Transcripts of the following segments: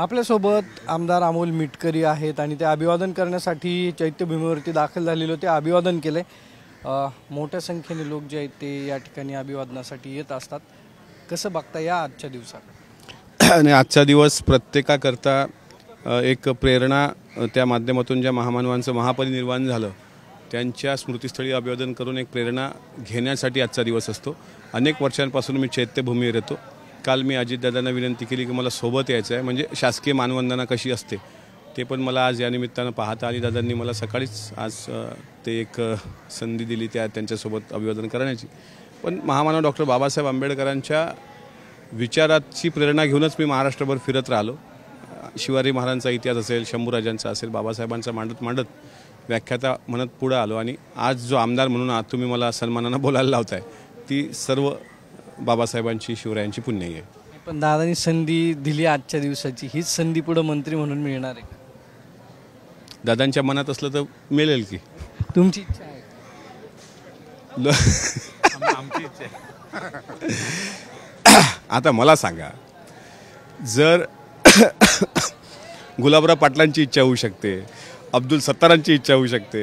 आपल्यासोबत आमदार अमोल मिटकरी आहेत आणि ते अभिवादन करण्यासाठी चैत्यभूमीवरती दाखल झालेले होते, अभिवादन केले। मोठ्या संख्येने लोक जे आहेत ते या ठिकाणी अभिवादनासाठी येत असतात। कसं बघता या आजच्या दिवसात? आणि आजचा दिवस प्रत्येकाकरता एक प्रेरणा, त्या माध्यमातून ज्या महामानवांचं महापरिनिर्वाण झालं त्यांच्या स्मृतीस्थळी अभिवादन करून एक प्रेरणा घेण्यासाठी आजचा दिवस असतो। अनेक वर्षांपासून मी चैत्यभूमीवर येतो। काल मी अजितदादांना विनंती केली की मला सोबत यायचं आहे, म्हणजे शासकीय मानवंदना कशी असते ते पण मला आज या निमित्तानं पाहता आली। दादांनी मला सकाळीच आज ते एक संधी दिली त्यांच्यासोबत अभिवादन करण्याची। पण महामानव डॉक्टर बाबासाहेब आंबेडकरांच्या विचाराची प्रेरणा घेऊनच मी महाराष्ट्रभर फिरत राहिलो। शिवाजी महाराजांचा इतिहास असेल, शंभूराजांचा असेल, बाबासाहेबांचा मांडत व्याख्याता म्हणत पुढे आलो। आणि आज जो आमदार म्हणून आज तुम्ही मला सन्मानानं बोलायला लावताय ती सर्व बाबासाहेबांची, शिवरायांची पुण्याई आहे। पण दादांनी संधी दिली आजच्या दिवसाची, हीच संधी पुढे मंत्री म्हणून मिळणार आहे का? दादांच्या मनात असलं तर मिळेल की। तुमची इच्छा आहे? आमची इच्छा आहे। आता मला सांगा, जर गुलाबराव पाटलांची इच्छा होऊ शकते, अब्दुल सत्तारांची इच्छा होऊ शकते,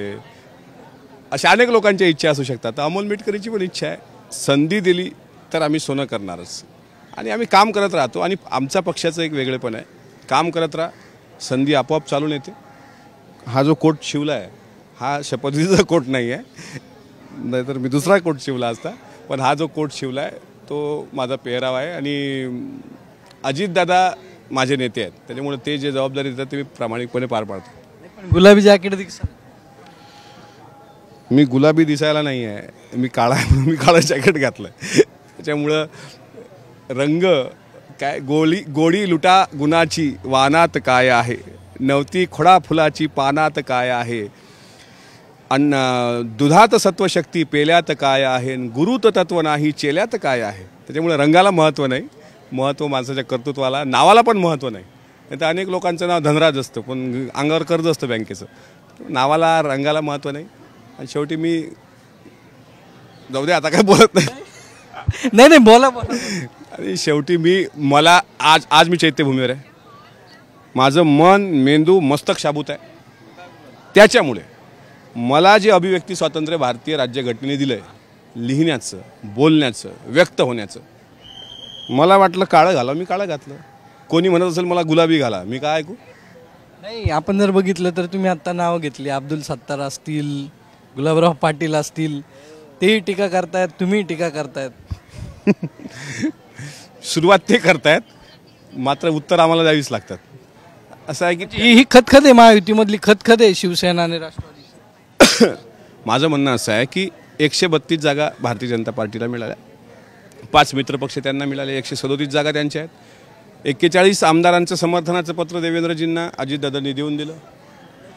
अशा अनेक लोकांच्या इच्छा असू शकतात, तर अमोल मिटकरीची पण इच्छा आहे। संधी दिली तर आम्ही सोनं करणारच आणि आम्ही काम करत राहतो। आणि आमचा पक्षाचं एक वेगळेपण आहे, काम करत राहा, संधी आपोआप चालून येते। हा जो कोट शिवला आहे हा शपथविधीचा कोट नाही आहे, नाहीतर मी दुसरा कोट शिवला असता, पण हा जो कोट शिवला आहे तो माझा पेहराव आहे। आणि अजितदादा माझे नेते आहेत, त्याच्यामुळे ते जे जबाबदारी देतात ते मी प्रामाणिकपणे पार पाडतो। गुलाबी जॅकेट दिसतं? मी गुलाबी दिसायला नाही आहे, मी काळा आहे म्हणून मी काळं जॅकेट घातलं। त्याच्यामुळं रंग काय, गोडी लुटा गुणाची वानात काय आहे, नवती खोडा फुलाची पानात काय आहे, अन्न दुधात सत्वशक्ती पेल्यात काय आहे, गुरुत तत्व नाही चेल्यात काय आहे। त्याच्यामुळे रंगाला महत्त्व नाही, महत्त्व माणसाच्या कर्तृत्वाला, नावाला पण महत्त्व नाही। नाही तर अनेक लोकांचं नाव धनराज असतं पण अंगावर कर्ज असतं बँकेचं, नावाला रंगाला महत्त्व नाही। आणि शेवटी मी जाऊ दे, आता काय बोलत नाही। नाही बोला। आणि शेवटी मला आज मी चैत्यभूमीवर आहे, माझं मन, मेंदू, मस्तक शाबूत आहे। त्याच्यामुळे मला जे अभिव्यक्ती स्वातंत्र्य भारतीय राज्यघटनेने दिलं आहे, लिहिण्याचं, बोलण्याचं, व्यक्त होण्याचं, मला वाटलं काळं घाला, मी काळं घातलं। कोणी म्हणत असेल मला गुलाबी घाला, मी काय ऐकू? नाही, आपण जर बघितलं तर तुम्ही आता नाव घेतली, अब्दुल सत्तार असतील, गुलाबराव पाटील असतील, तेही टीका करतायत, तुम्ही टीका करतायत। सुरुवात ते करतायत, मात्र उत्तर आम्हाला द्यावीच लागतात। असं आहे की ही खतखत आहे, महायुतीमधली खतखत आहे शिवसेना आणि राष्ट्रवादी। माझं म्हणणं असं आहे की 132 जागा भारतीय जनता पार्टीला मिळाल्या, 5 मित्रपक्ष त्यांना मिळाले, 137 जागा त्यांच्या आहेत। 41 आमदारांचं समर्थनाचं पत्र देवेंद्रजींना अजितदादांनी देऊन दिलं,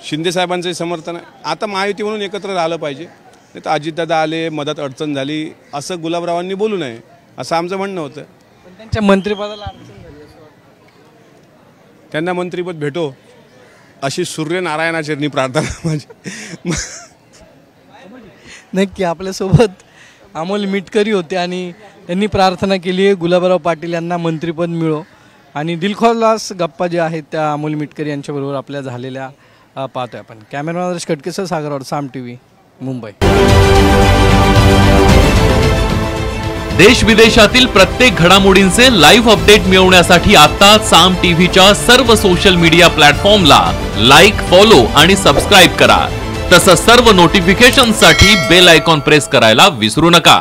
शिंदे साहेबांचंही समर्थन आहे। आता महायुती म्हणून एकत्र राहिलं पाहिजे, नाही तर अजितदादा आले, मदत अडचण झाली असं गुलाबरावांनी बोलू नये, असं आमचं म्हणणं होतं। पण त्यांच्या मंत्रिपदाला अडचण झाली असं वाटतं? त्यांना मंत्रिपद भेटो अशी सूर्यनारायणाचरणी प्रार्थना माझी। नक्की आपल्यासोबत अमोल मिटकरी होते आणि त्यांनी प्रार्थना केली आहे गुलाबराव पाटील यांना मंत्रिपद मिळो। आणि दिलखुलास गप्पा जे आहेत त्या अमोल मिटकरी यांच्याबरोबर आपल्या झालेल्या पाहतोय आपण। कॅमेरामॅन आदर्श खटकेसह सागर, साम टीव्ही, मुंबई। देश विदेशातील प्रत्येक घडामोडींचे लाईव्ह अपडेट मिळवण्यासाठी आता साम टीव्हीच्या सर्व सोशल मीडिया प्लॅटफॉर्मला लाईक, फॉलो आणि सबस्क्राईब करा। तसंच सर्व नोटिफिकेशनसाठी बेल आयकॉन प्रेस करायला विसरू नका।